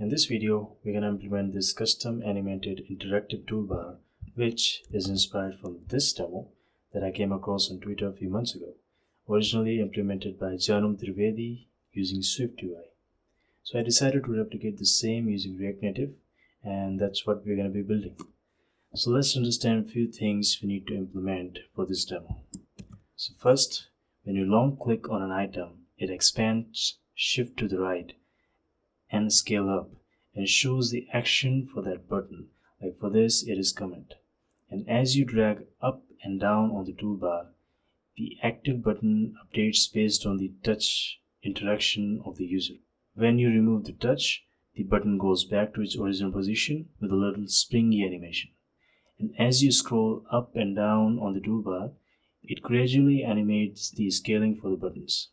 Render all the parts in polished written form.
In this video, we're going to implement this custom animated interactive toolbar, which is inspired from this demo that I came across on Twitter a few months ago, originally implemented by Janum Trivedi using Swift UI. So I decided to replicate the same using React Native, and that's what we're going to be building. So let's understand a few things we need to implement for this demo. So first, when you long click on an item, it expands, shift to the right, and scale up and shows the action for that button. Like for this, it is comment. And as you drag up and down on the toolbar, the active button updates based on the touch interaction of the user. When you remove the touch, the button goes back to its original position with a little springy animation. And as you scroll up and down on the toolbar, it gradually animates the scaling for the buttons.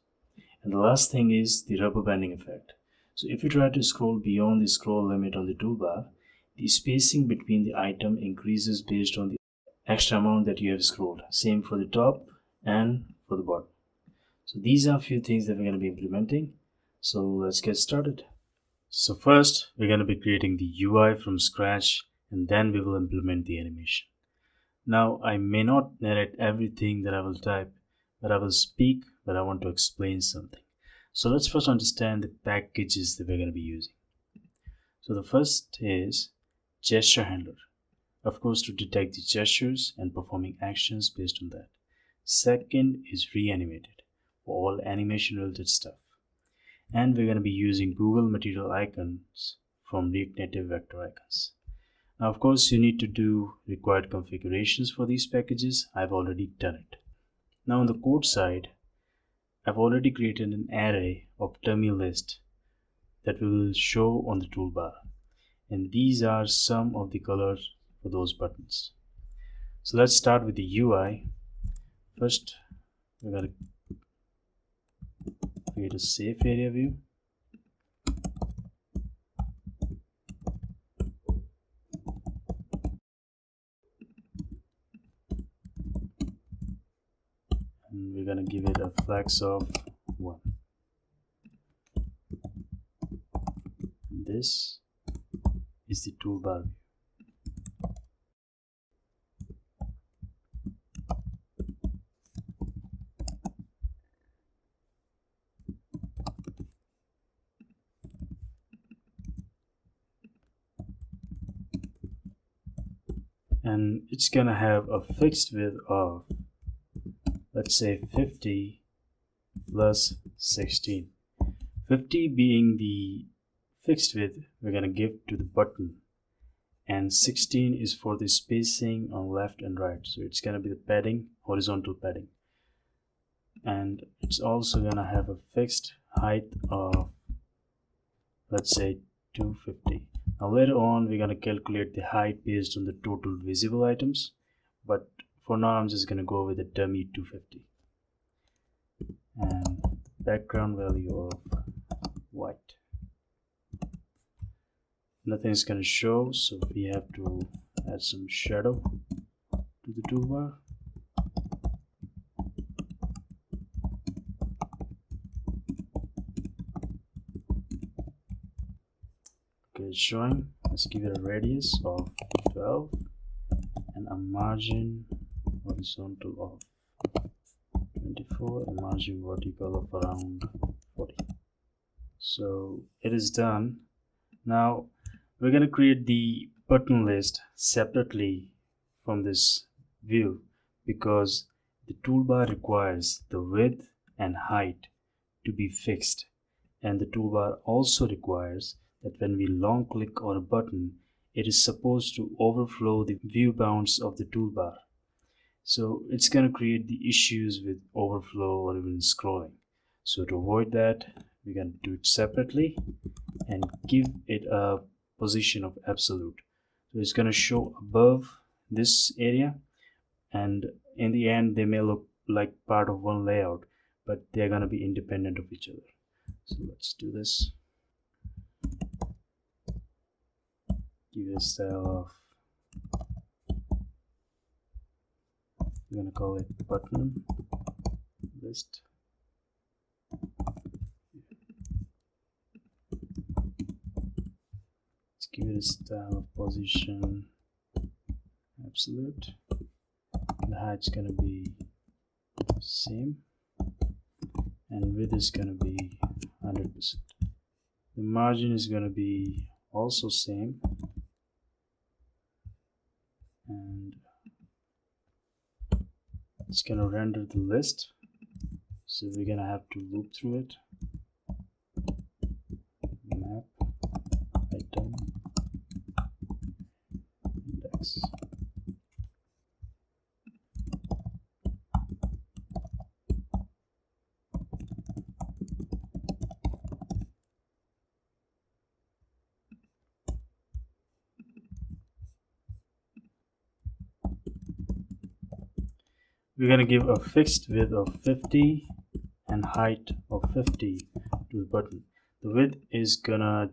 And the last thing is the RubberBanding effect. So if you try to scroll beyond the scroll limit on the toolbar, the spacing between the item increases based on the extra amount that you have scrolled. Same for the top and for the bottom. So these are a few things that we're going to be implementing. So let's get started. So first, we're going to be creating the UI from scratch, and then we will implement the animation. Now, I may not narrate everything that I will type, but I will speak, but I want to explain something. So let's first understand the packages that we're going to be using. So the first is gesture handler, of course, to detect the gestures and performing actions based on that. Second is reanimated for all animation related stuff. And we're going to be using Google material icons from react-native vector icons. Now, of course, you need to do required configurations for these packages. I've already done it. Now on the code side, I've already created an array of dummy list that we will show on the toolbar, and these are some of the colors for those buttons. So let's start with the UI. First, we're going to create a safe area view. And we're going to give it a flex of 1. This is the toolbar view. And it's gonna have a fixed width of, let's say, 50 plus 16. 50 being the fixed width we're gonna give to the button, and 16 is for the spacing on left and right. So it's gonna be the padding, horizontal padding, and it's also gonna have a fixed height of, let's say, 250. Now later on we're going to calculate the height based on the total visible items, but for now I'm just going to go with a dummy 250 and background value of white. Nothing is going to show, so we have to add some shadow to the toolbar. Okay, it's showing. Let's give it a radius of 12 and a margin horizontal of 24, a margin vertical of around 40. So it is done. Now we're going to create the button list separately from this view, because the toolbar requires the width and height to be fixed, and the toolbar also requires that when we long click on a button, it is supposed to overflow the view bounds of the toolbar. So it's going to create the issues with overflow or even scrolling. So to avoid that, we're going to do it separately and give it a position of absolute. So it's going to show above this area, and in the end they may look like part of one layout, but they're going to be independent of each other. So let's do this. Give it a style of, we're gonna call it button list. give it a style of position absolute. The height's gonna be same, and width is gonna be 100%. The margin is gonna be also same, and it's gonna render the list, so we're gonna have to loop through it. Map item index. We're going to give a fixed width of 50 and height of 50 to the button. The width is gonna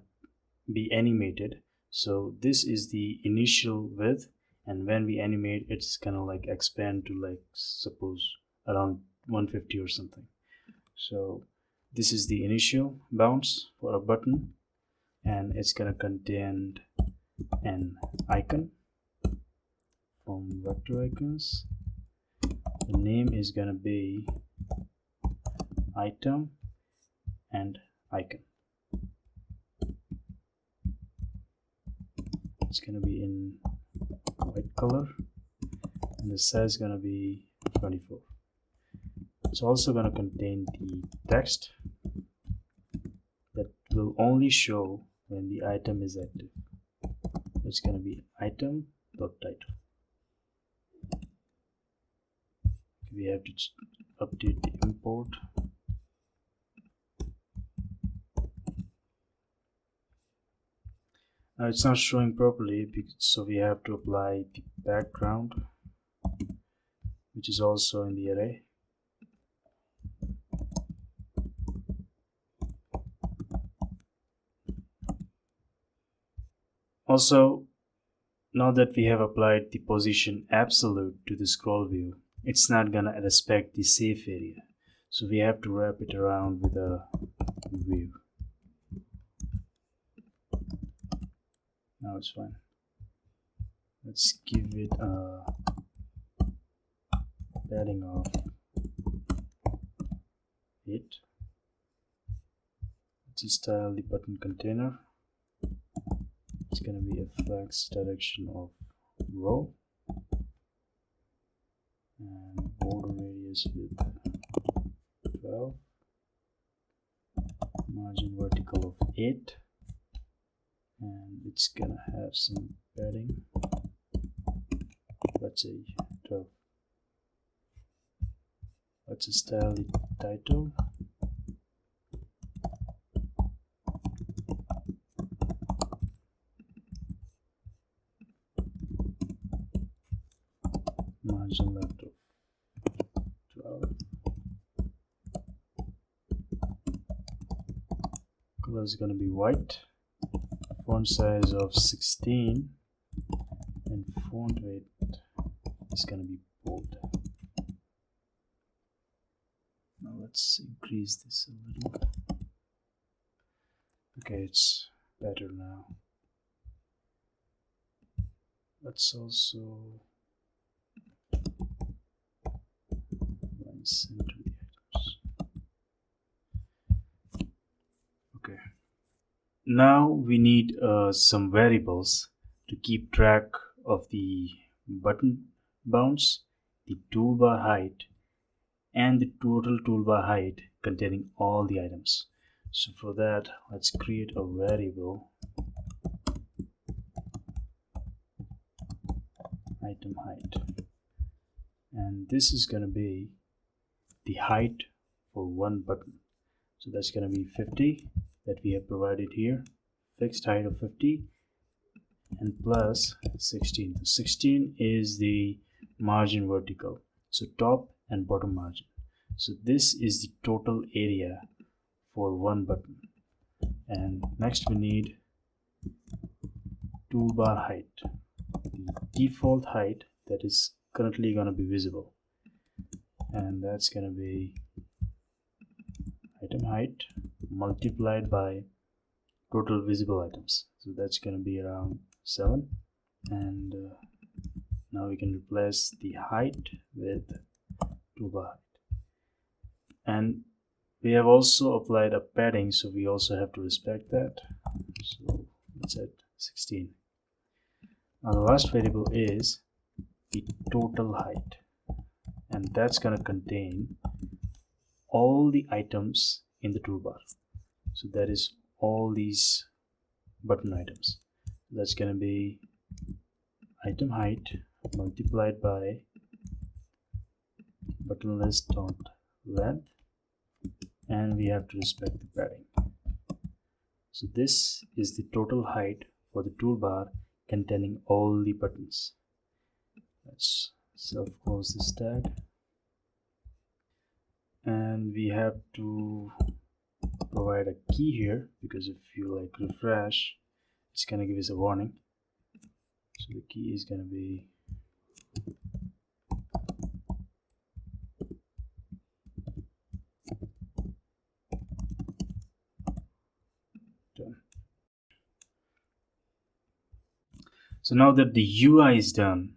be animated, so this is the initial width, and when we animate it's gonna like expand to like suppose around 150 or something. So this is the initial bounce for a button, and it's gonna contain an icon from vector icons. The name is gonna be item and icon. It's gonna be in white color, and the size is gonna be 24. It's also gonna contain the text that will only show when the item is active. It's gonna be item.title. We have to update the import. Now it's not showing properly, so we have to apply the background, which is also in the array. Also, now that we have applied the position absolute to the scroll view, it's not gonna respect the safe area, so we have to wrap it around with a view. Now it's fine. Let's give it a padding of 8. Let's style the button container. It's gonna be a flex direction of row, and border radius with 12, margin vertical of 8, and it's gonna have some padding, let's say 12. Let's style the title. Margin left of 12. Color is going to be white. Font size of 16, and font weight is going to be bold. Now let's increase this a little. Okay, it's better now. Let's also center the items. Okay. Now we need some variables to keep track of the button bounce, the toolbar height, and the total toolbar height containing all the items. So for that, let's create a variable item height, and this is going to be the height for one button. So that's going to be 50 that we have provided here, fixed height of 50, and plus 16. 16 is the margin vertical, so top and bottom margin. So this is the total area for one button. And next we need toolbar height, the default height that is currently going to be visible, and that's going to be item height multiplied by total visible items. So that's going to be around 7. And now we can replace the height with toolbar height. And we have also applied a padding, so we also have to respect that. So let's set 16. Now the last variable is the total height, and that's going to contain all the items in the toolbar. So that is all these button items. That's going to be item height multiplied by button list dot length, and we have to respect the padding. So this is the total height for the toolbar containing all the buttons. Let's self-close this tag, and we have to provide a key here, because if you like refresh, it's gonna give us a warning. So the key is gonna be done. So now that the UI is done,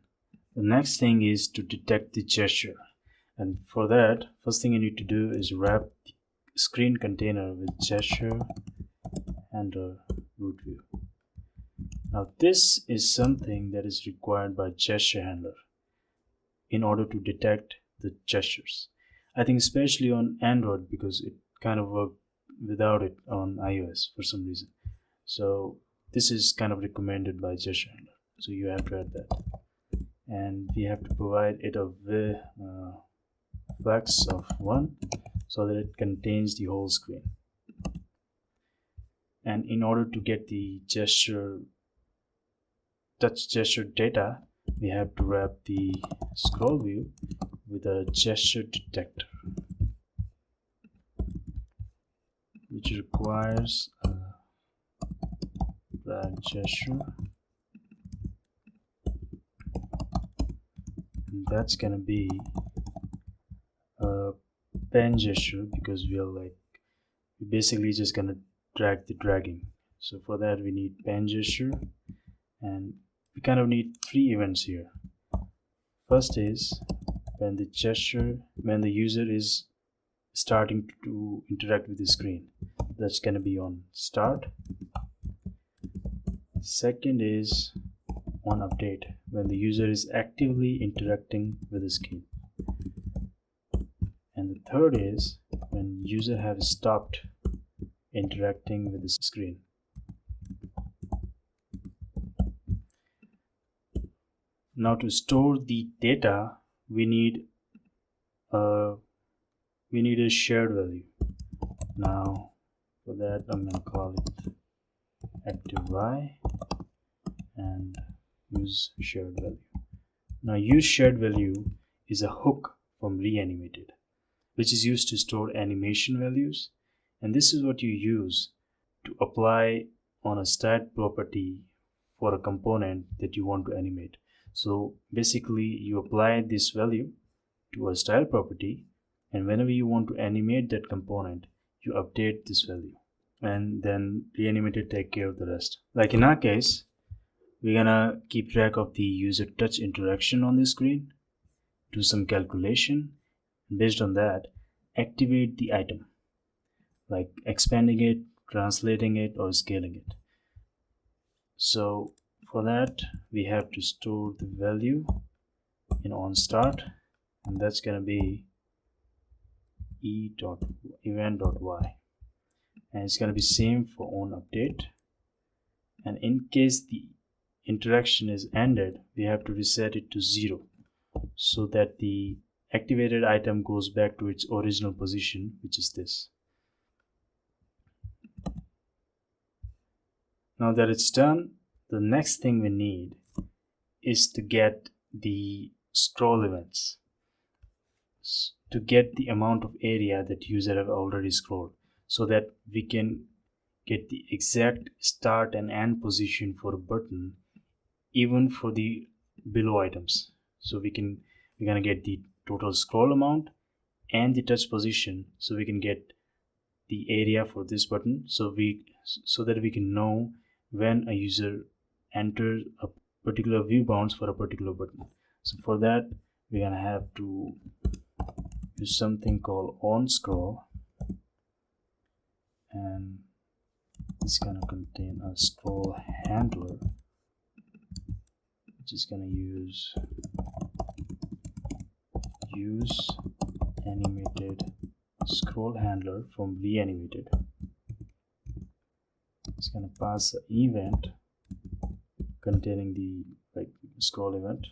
the next thing is to detect the gesture. And for that, first thing you need to do is wrap the screen container with gesture handler root view. Now this is something that is required by gesture handler in order to detect the gestures. I think especially on Android, because it kind of worked without it on iOS for some reason. So this is kind of recommended by gesture handler. So you have to add that. And we have to provide it a flex of 1 so that it contains the whole screen. And in order to get the touch gesture data, we have to wrap the scroll view with a gesture detector, which requires a drag gesture, and that's gonna be a pen gesture, because we're basically just gonna drag the dragging. So for that we need pen gesture, and we kind of need 3 events here. First is when the user is starting to interact with the screen. That's gonna be on start. Second is on update, when the user is actively interacting with the screen. And the third is when user has stopped interacting with the screen. Now to store the data, we need a shared value. Now for that I'm going to call it active_y and use shared value. Now use shared value is a hook from reanimated, which is used to store animation values, and this is what you use to apply on a style property for a component that you want to animate. So basically you apply this value to a style property, and whenever you want to animate that component, you update this value, and then reanimated take care of the rest. Like in our case, we're gonna keep track of the user touch interaction on the screen, do some calculation, and based on that activate the item, like expanding it, translating it, or scaling it. So for that we have to store the value in onStart, and that's gonna be event.y, and it's gonna be same for onUpdate. And in case the interaction is ended, we have to reset it to 0 so that the activated item goes back to its original position, which is this. Now that it's done, the next thing we need is to get the scroll events, to get the amount of area that user have already scrolled, so that we can get the exact start and end position for a button, even for the below items. So we're gonna get the total scroll amount and the touch position, so we can get the area for this button. So so that we can know when a user enters a particular view bounds for a particular button. So for that, we're gonna have to use something called onScroll, and it's gonna contain a scroll handler, which is gonna use useAnimatedScroll from reanimated. It's gonna pass an event containing the scroll event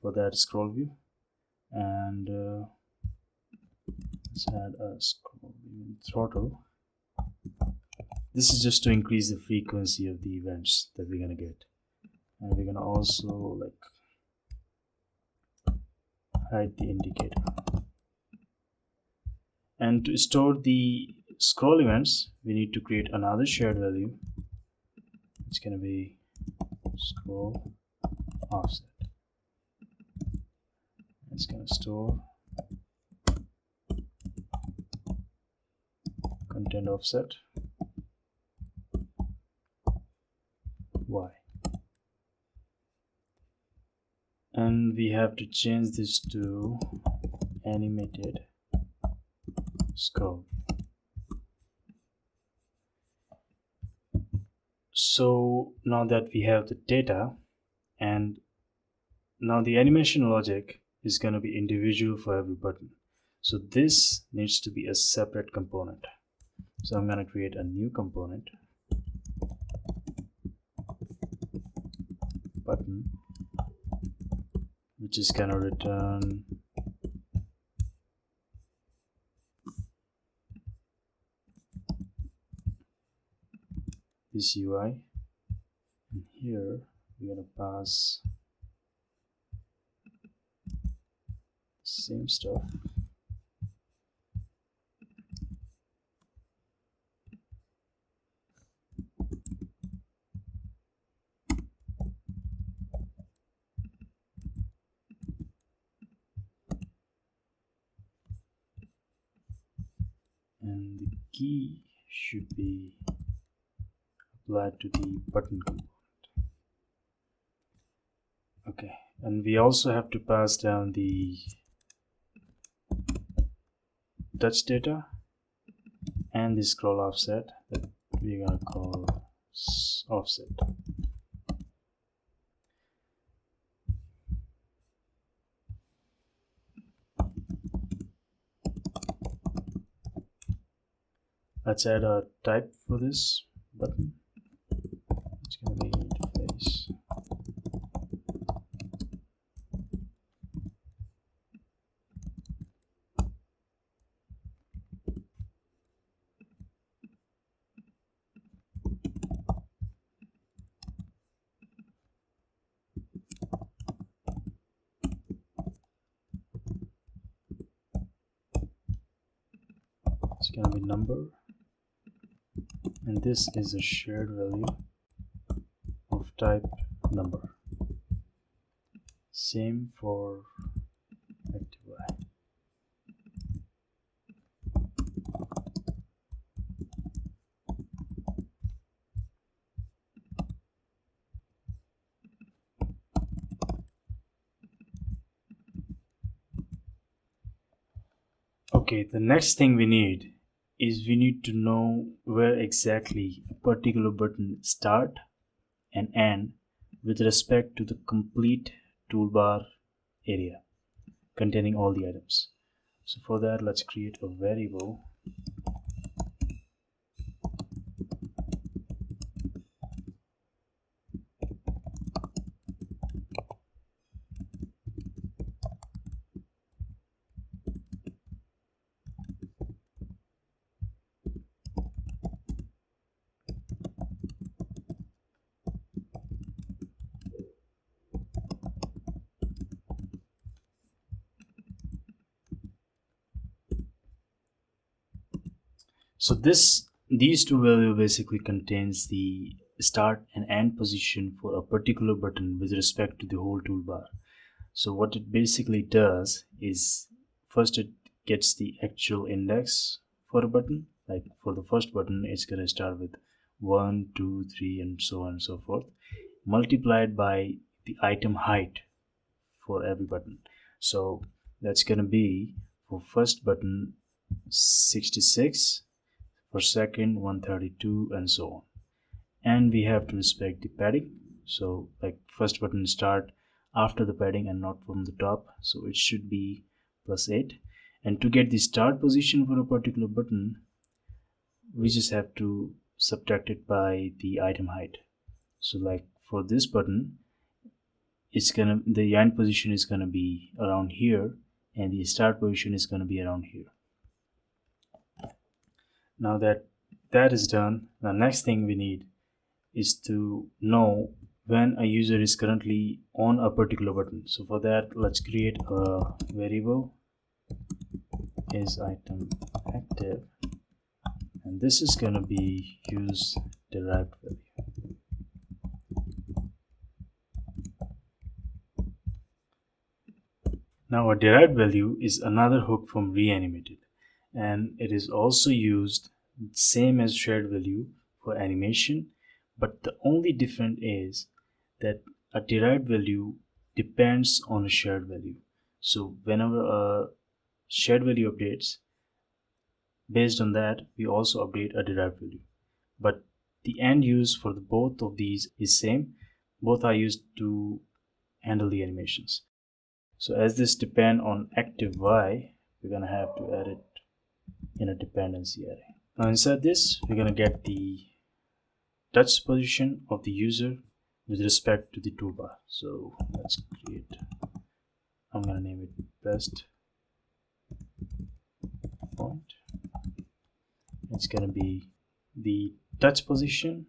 for that scroll view, and let's add a scroll event throttle. This is just to increase the frequency of the events that we're gonna get, and we're gonna also hide the indicator. And to store the scroll events, we need to create another shared value. It's gonna be scroll offset. It's gonna store content offset y, and we have to change this to animated scroll. So now that we have the data, and now the animation logic is going to be individual for every button, so this needs to be a separate component. So I'm going to create a new component, button, which is going to return this UI, and here we're going to pass the same stuff. And the key should be applied to the button component. Okay, and we also have to pass down the touch data and the scroll offset that we're gonna call offset. Let's add a type for this button. It's gonna be interface. It's gonna be number, and this is a shared value of type number. Same for ActiveY. Okay, the next thing we need is we need to know where exactly a particular button start and end with respect to the complete toolbar area containing all the items. So for that, let's create a variable So these two values basically contains the start and end position for a particular button with respect to the whole toolbar. So what it basically does is, first it gets the actual index for a button, like for the first button it's going to start with 1, 2, 3 and so on and so forth, multiplied by the item height for every button. So that's going to be for first button 66, for second 132 and so on. And we have to respect the padding, so like first button start after the padding and not from the top, so it should be +8. And to get the start position for a particular button, we just have to subtract it by the item height. So like for this button, the end position is gonna be around here and the start position is gonna be around here. Now that is done, the next thing we need is to know when a user is currently on a particular button. So for that, let's create a variable is item active, and this is going to be use derived value. Now a derived value is another hook from reanimated, and it is also used same as shared value for animation, but the only difference is that a derived value depends on a shared value. So whenever a shared value updates, based on that we also update a derived value, but the end use for both of these is same. Both are used to handle the animations. So as this depend on active y, we're gonna have to add it in a dependency array. Now inside this, we're gonna get the touch position of the user with respect to the toolbar. So let's create, I'm gonna name it best point. It's gonna be the touch position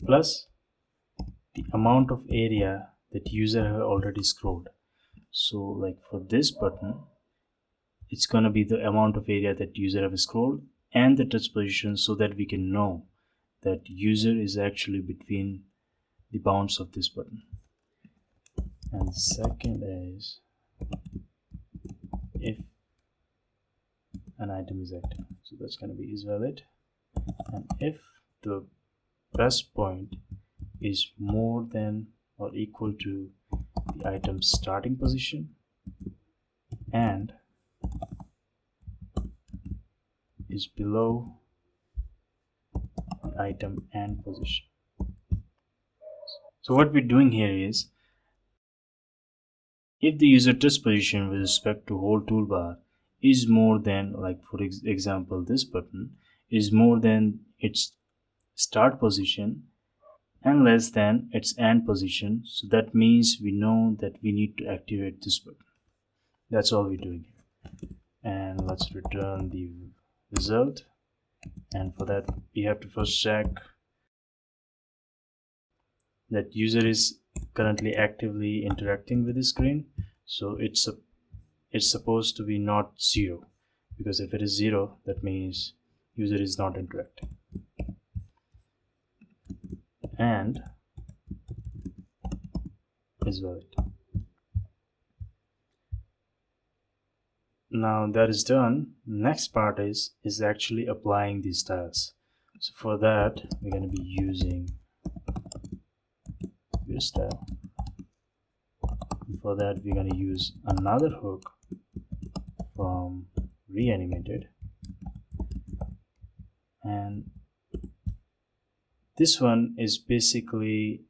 plus the amount of area that user have already scrolled. So like for this button, it's gonna be the amount of area that user have scrolled and the touch position, so that we can know that user is actually between the bounds of this button. And the second is if an item is active, so that's going to be is valid, and if the press point is more than or equal to the item's starting position and is below the item end position. So what we're doing here is, if the user touch position with respect to whole toolbar is more than, like for example this button is more than its start position and less than its end position, so that means we know that we need to activate this button. That's all we're doing here. And let's return the result, and for that we have to first check that user is currently actively interacting with the screen. So it's supposed to be not 0, because if it is 0, that means user is not interacting. And is valid. Now that is done, next part is actually applying these styles. So for that we're going to be using useStyle. For that we're going to use another hook from reanimated, and this one is basically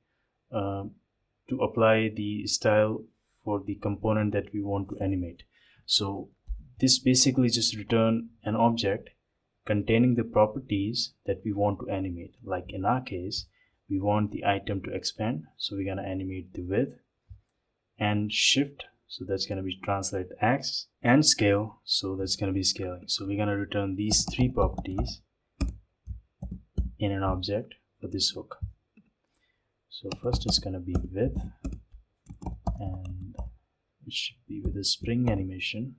to apply the style for the component that we want to animate. So this basically just return an object containing the properties that we want to animate. Like in our case, we want the item to expand, so we're going to animate the width, and shift, so that's going to be translate X, and scale, so that's going to be scaling. So we're going to return these three properties in an object for this hook. So first it's going to be width, and it should be with a spring animation,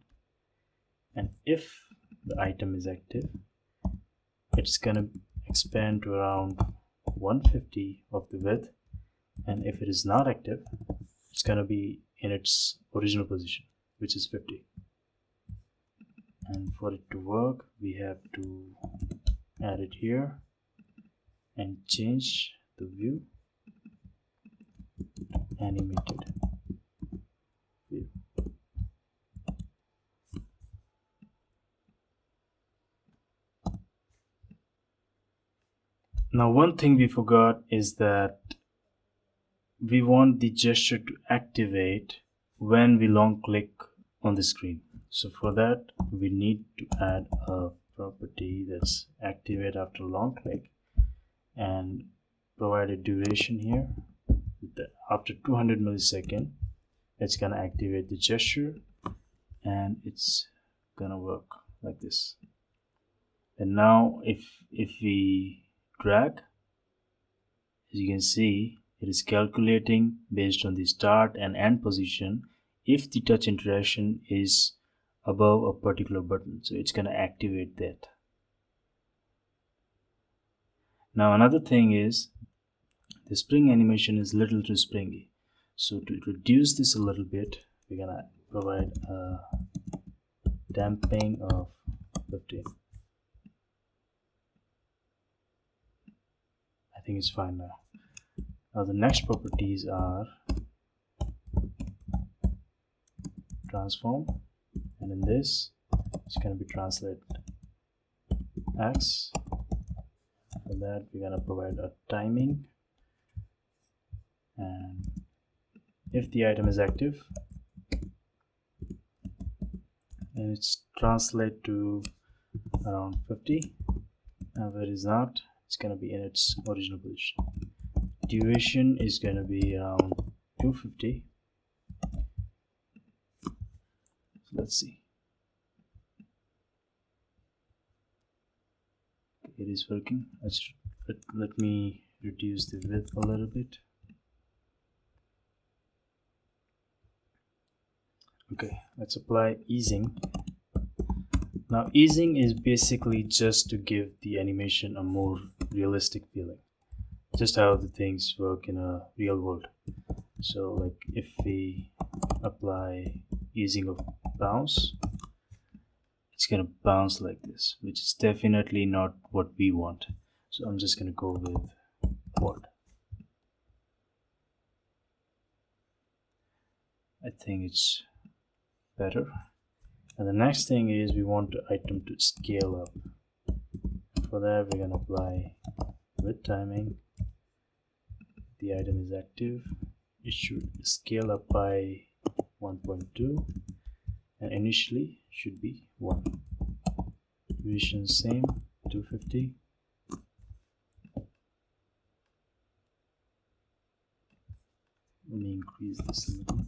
and if the item is active, it's going to expand to around 150 of the width, and if it is not active, it's going to be in its original position, which is 50. and for it to work we have to add it here and change the view animated view. Now one thing we forgot is that we want the gesture to activate when we long click on the screen. So for that we need to add a property that's activate after long click and provide a duration here. After 200 milliseconds it's gonna activate the gesture and it's gonna work like this. And now if we drag, as you can see, it is calculating based on the start and end position if the touch interaction is above a particular button, so it's going to activate that. Now another thing is the spring animation is little too springy, so to reduce this a little bit we're gonna provide a damping of 15. I think it's fine now. Now the next properties are transform, and in this it's going to be translate x. For that we're going to provide a timing, and if the item is active and it's translate to around 50, and where it is not, it's going to be in its original position. Duration is going to be around 250. Let's see. It is working. Let me reduce the width a little bit. Okay, let's apply easing. Now easing is basically just to give the animation a more realistic feeling, just how the things work in a real world. So like if we apply easing of bounce, it's gonna bounce like this, which is definitely not what we want. So I'm just gonna go with what I think it's better. And the next thing is we want the item to scale up. For that we're gonna apply with timing. The item is active, it should scale up by 1.2 and initially should be 1. Duration same, 250. Let me increase this a little.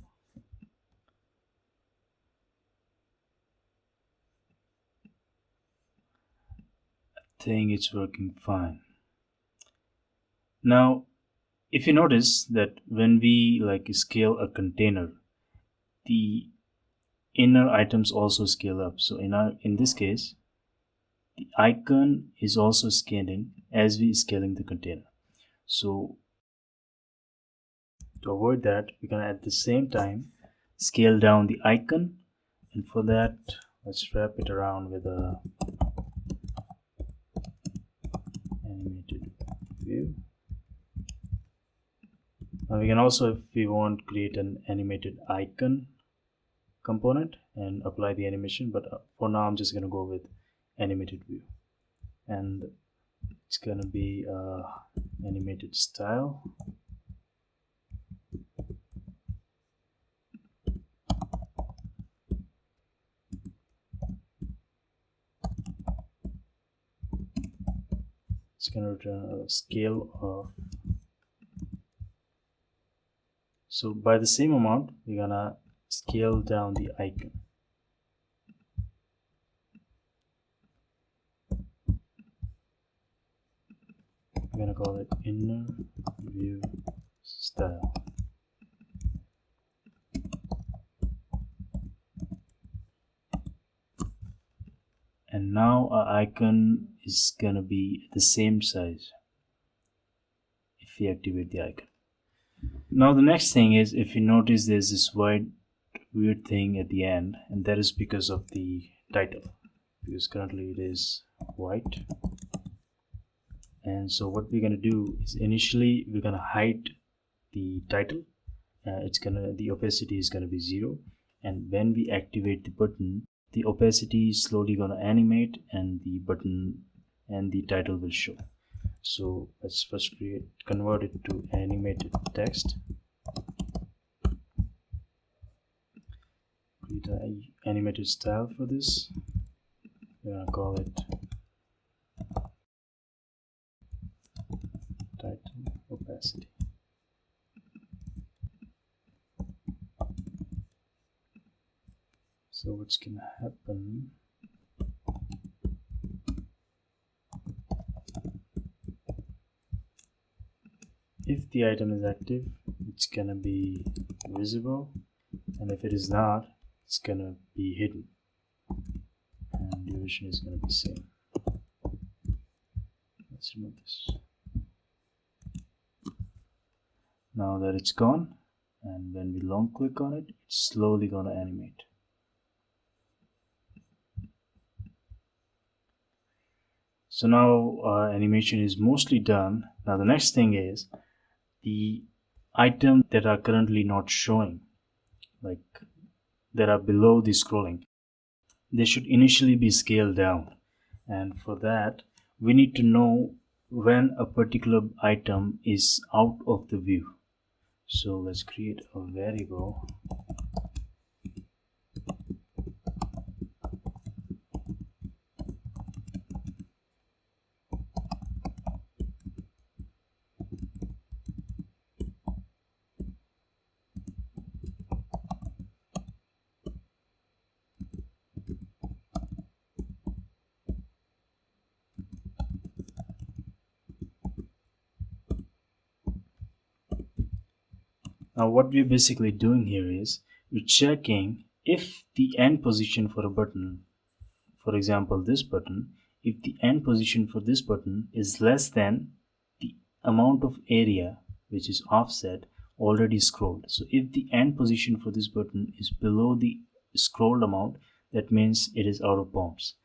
I think it's working fine. Now if you notice that when we like scale a container, the inner items also scale up. So in this case the icon is also scaling as we scaling the container. So to avoid that we're gonna at the same time scale down the icon, and for that let's wrap it around with a animated view. Now we can also, if we want, create an animated icon component and apply the animation, but for now I'm just going to go with animated view, and it's going to be animated style. It's going to return a scale of, so by the same amount we're gonna scale down the icon. I'm gonna call it inner view style. And now our icon is gonna be the same size if we activate the icon. Now the next thing is, if you notice there's this weird thing at the end, and that is because of the title. because currently it is white. And so what we're going to do is initially we're going to hide the title. The opacity is going to be 0, and when we activate the button, the opacity is slowly going to animate and the button and the title will show. So let's first convert it to animated text. Create an animated style for this. We're gonna call it title opacity. So what's gonna happen? If the item is active, it's gonna be visible, and if it is not, it's gonna be hidden, and duration is gonna be same. Let's remove this. Now that it's gone, and when we long click on it, it's slowly gonna animate. So now animation is mostly done. Now the next thing is the items that are currently not showing, like that are below the scrolling, they should initially be scaled down. And for that, we need to know when a particular item is out of the view. So let's create a variable . Now what we're basically doing here is we're checking if the end position for a button, for example this button, if the end position for this button is less than the amount of area which is offset already scrolled. So if the end position for this button is below the scrolled amount, that means it is out of bounds.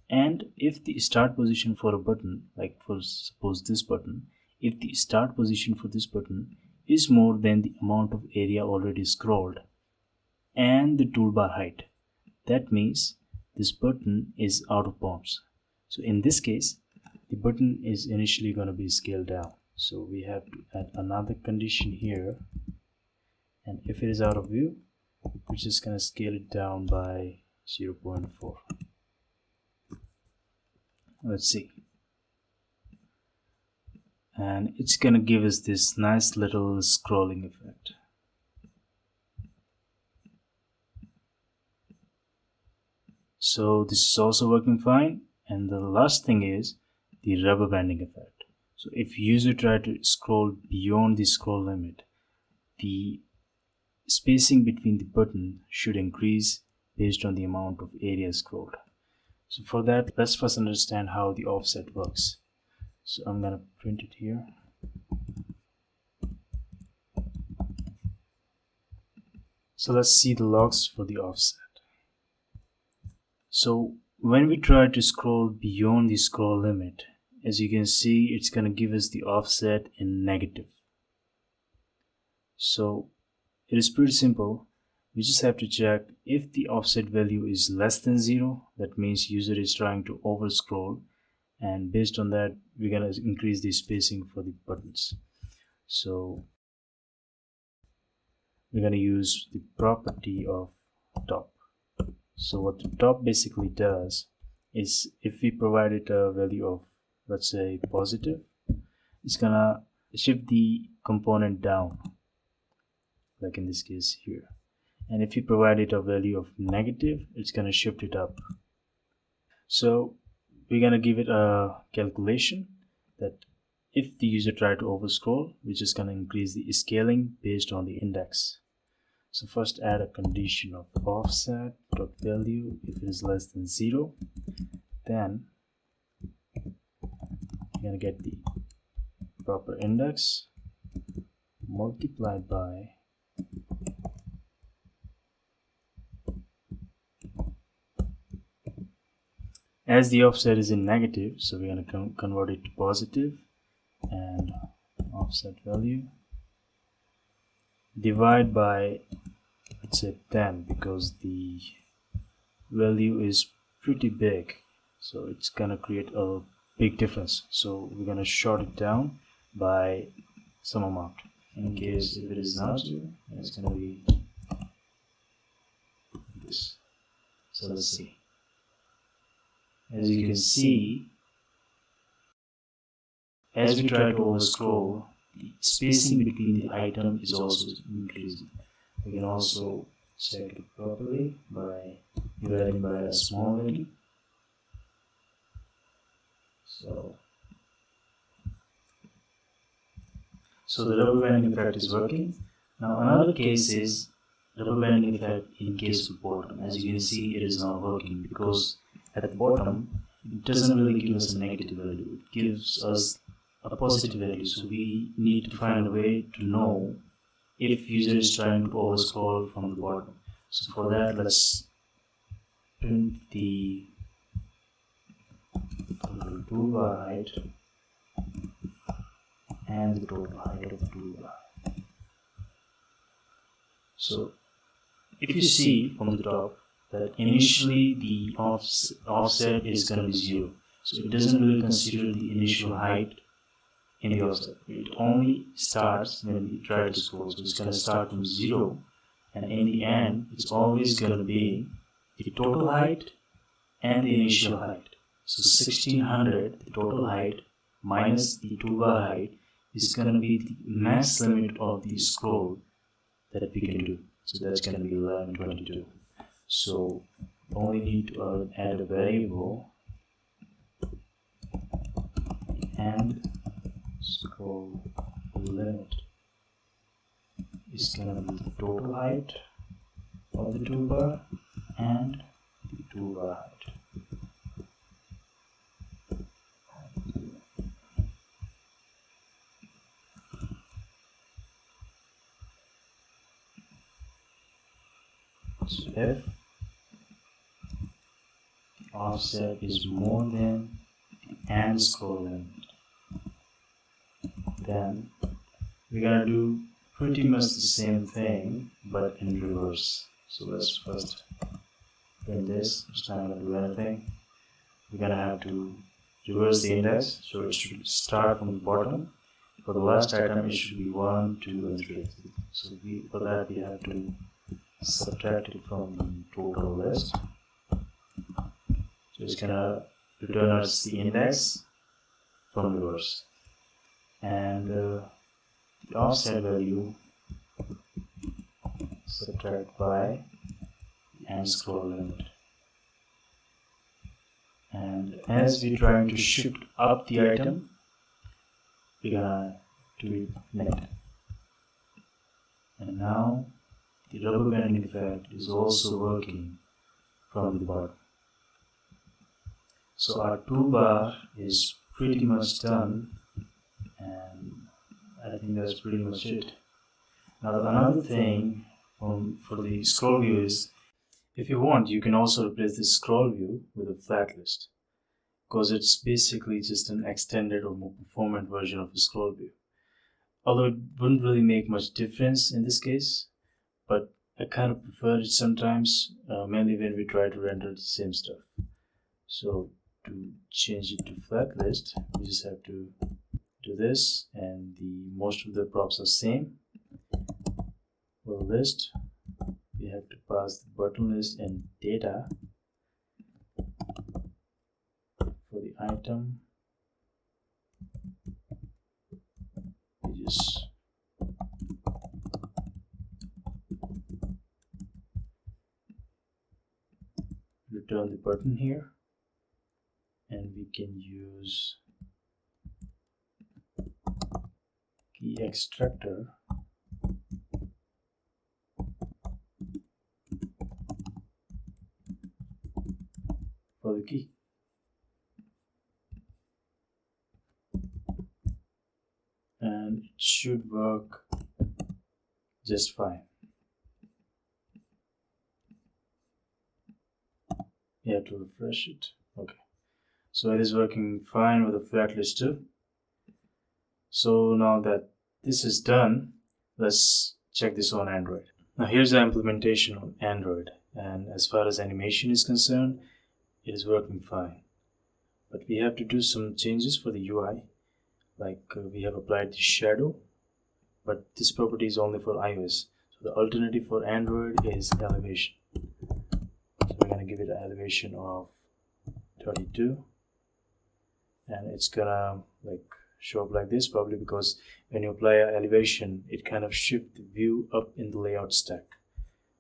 And if the start position for a button, like for suppose this button, if the start position for this button is more than the amount of area already scrolled and the toolbar height, that means this button is out of bounds. So in this case, the button is initially going to be scaled down. So we have to add another condition here, and if it is out of view, we're just going to scale it down by 0.4. Let's see. And it's gonna give us this nice little scrolling effect. So this is also working fine. And the last thing is the rubber banding effect. So if user try to scroll beyond the scroll limit, the spacing between the button should increase based on the amount of area scrolled. So for that, let's first understand how the offset works. So I'm gonna print it here. So let's see the logs for the offset. So when we try to scroll beyond the scroll limit, as you can see, it's gonna give us the offset in negative. So it is pretty simple. We just have to check if the offset value is less than 0, that means user is trying to over scroll, and based on that we're going to increase the spacing for the buttons. So we're going to use the property of top. So what the top basically does is, if we provide it a value of, let's say, positive, it's gonna shift the component down, like in this case here. And if you provide it a value of negative, it's gonna shift it up. So we're gonna give it a calculation that if the user try to overscroll, we're just gonna increase the scaling based on the index. So first add a condition of offset dot value if it is less than 0, then you're gonna get the proper index multiplied by As the offset is in negative, so we're going to convert it to positive, and offset value divide by, let's say, 10, because the value is pretty big, so it's gonna create a big difference. So we're gonna short it down by some amount. In case if it is not 0, it's gonna be this. So let's see. As you can see, as we try to overscroll, the spacing between the item is also increasing. We can also check it properly by dividing by a small value. So the rubber banding effect is working. Now another case is rubber banding effect in case of bottom. As you can see, it is not working because at the bottom it doesn't really give us a negative value. It gives us a positive value. So we need to find a way to know if user is trying to overscroll from the bottom. So for that, let's print the toolbar height and the total height of the toolbar. So if you see from the top that initially the offset is going to be 0, so it doesn't really consider the initial height in the offset. It only starts when we try to scroll. So it's going to start from 0, and in the end it's always going to be the total height and the initial height. So 1600, the total height, minus the toolbar height, is going to be the max limit of the scroll that we can do. So that's going to be 1122. So only need to add a variable and scroll limit is going to be the total height of the toolbar and the toolbar height. So if the offset is more than the end scroll limit, then we're gonna do pretty much the same thing but in reverse. So let's first print this. It's not gonna do anything. We're gonna have to reverse the index, so it should start from the bottom. For the last item, it should be 1, 2, and 3. So for that we have to subtract it from the total list. So it's gonna return us the index from reverse, and the offset value subtract by and scroll limit. And as we're trying to shift up the item, we're gonna do it net. And now the rubber banding effect is also working from the bottom. So our toolbar is pretty much done, and I think that's pretty much it. Now another thing for the scroll view is, if you want, you can also replace the scroll view with a flat list, because it's basically just an extended or more performant version of a scroll view. Although it wouldn't really make much difference in this case, but I kind of prefer it sometimes, mainly when we try to render the same stuff. So to change it to flat list, we just have to do this, and most of the props are same. For the list, we have to pass the button list and data. For the item, we just return the button here, and we can use key extractor for the key. And it should work just fine. You have to refresh it. Okay. So it is working fine with the flat list too. So now that this is done, let's check this on Android. Now here's the implementation on Android, and as far as animation is concerned, it is working fine. But we have to do some changes for the UI, like we have applied the shadow, but this property is only for iOS. So the alternative for Android is elevation. So we're gonna give it an elevation of 32, and it's gonna like show up like this, probably because when you apply an elevation, it kind of shifts the view up in the layout stack.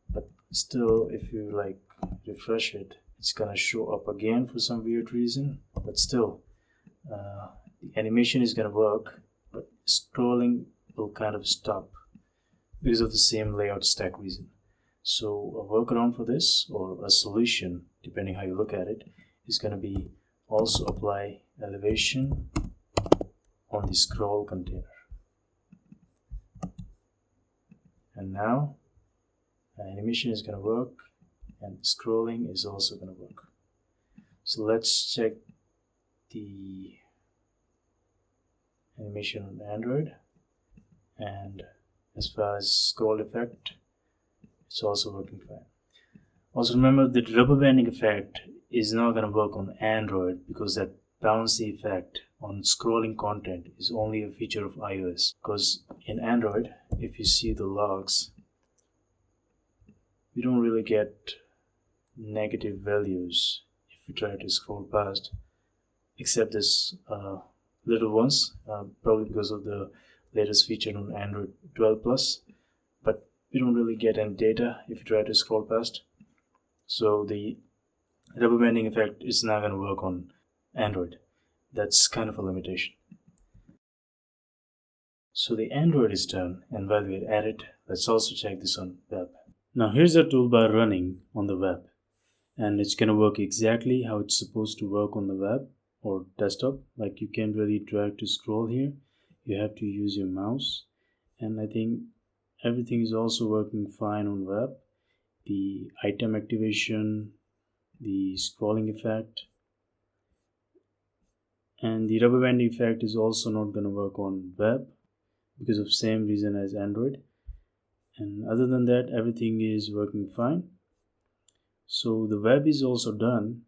But still, if you like refresh it, it's gonna show up again for some weird reason. But still, the animation is gonna work, but scrolling will kind of stop because of the same layout stack reason. So a workaround for this, or a solution, depending how you look at it, is gonna be also apply elevation on the scroll container. And now animation is going to work, and scrolling is also going to work. So let's check the animation on Android, and as far as scroll effect, it's also working fine. Also remember that RubberBanding effect is not going to work on Android because that bouncy effect on scrolling content is only a feature of iOS. Because in Android, if you see the logs, we don't really get negative values if we try to scroll past, except this little ones, probably because of the latest feature on Android 12 plus, but we don't really get any data if you try to scroll past. So the RubberBanding effect is not going to work on Android. That's kind of a limitation. So the Android is done, and while we're at it, let's also check this on web. Now here's a toolbar running on the web, and it's gonna work exactly how it's supposed to work on the web or desktop. Like you can't really drag to scroll here, you have to use your mouse, and I think everything is also working fine on web. The item activation, the scrolling effect, and the RubberBanding effect is also not going to work on web because of same reason as Android. And other than that, everything is working fine. So the web is also done,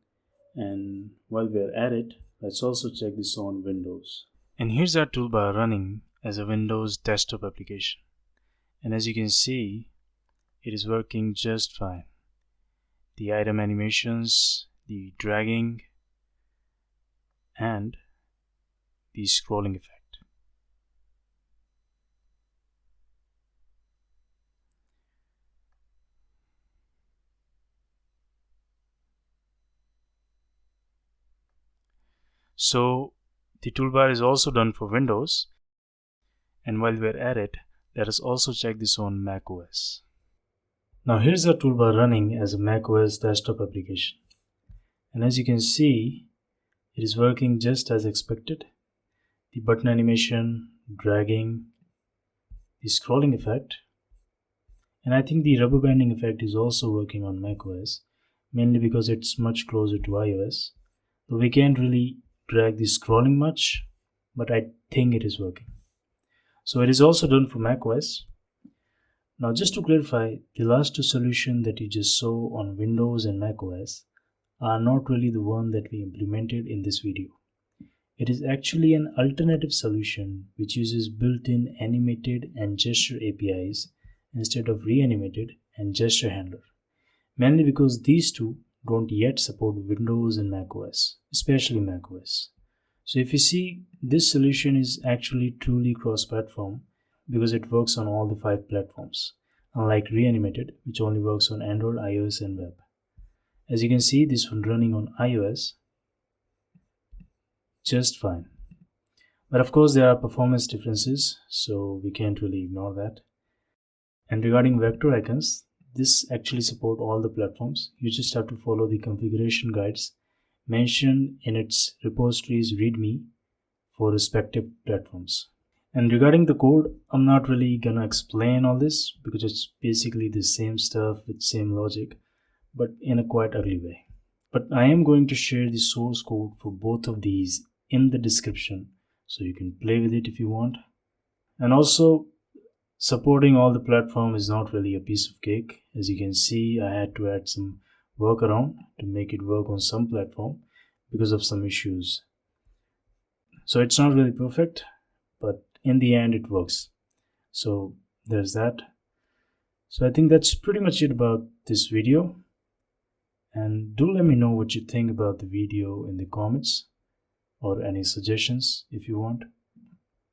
and while we're at it, let's also check this on Windows. And here's our toolbar running as a Windows desktop application, and as you can see, it is working just fine. The item animations, the dragging, and the scrolling effect. So the toolbar is also done for Windows, and while we're at it, let us also check this on macOS. Now here's our toolbar running as a macOS desktop application, and as you can see, it is working just as expected. The button animation, dragging, the scrolling effect, and I think the RubberBanding effect is also working on macOS, mainly because it's much closer to iOS. So we can't really drag the scrolling much, but I think it is working. So it is also done for macOS. Now just to clarify, the last two solutions that you just saw on Windows and macOS are not really the one that we implemented in this video. It is actually an alternative solution which uses built-in animated and gesture APIs instead of reanimated and gesture handler, mainly because these two don't yet support Windows and macOS, especially macOS. So if you see, this solution is actually truly cross-platform because it works on all the 5 platforms, unlike reanimated, which only works on Android, iOS, and web. As you can see, this one running on iOS just fine. But of course there are performance differences, so we can't really ignore that. And regarding vector icons, this actually support all the platforms. You just have to follow the configuration guides mentioned in its repositories README for respective platforms. And regarding the code, I'm not really gonna explain all this because it's basically the same stuff with same logic, but in a quite ugly way. But I am going to share the source code for both of these in the description, so you can play with it if you want. And also, supporting all the platform is not really a piece of cake. As you can see, I had to add some workaround to make it work on some platform because of some issues. So it's not really perfect, but in the end it works. So there's that. So I think that's pretty much it about this video. And do let me know what you think about the video in the comments, or any suggestions if you want,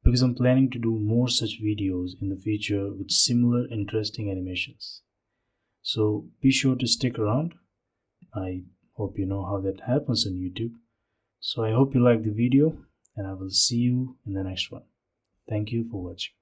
because I'm planning to do more such videos in the future with similar interesting animations. So be sure to stick around. I hope you know how that happens on YouTube. So I hope you liked the video, and I will see you in the next one. Thank you for watching.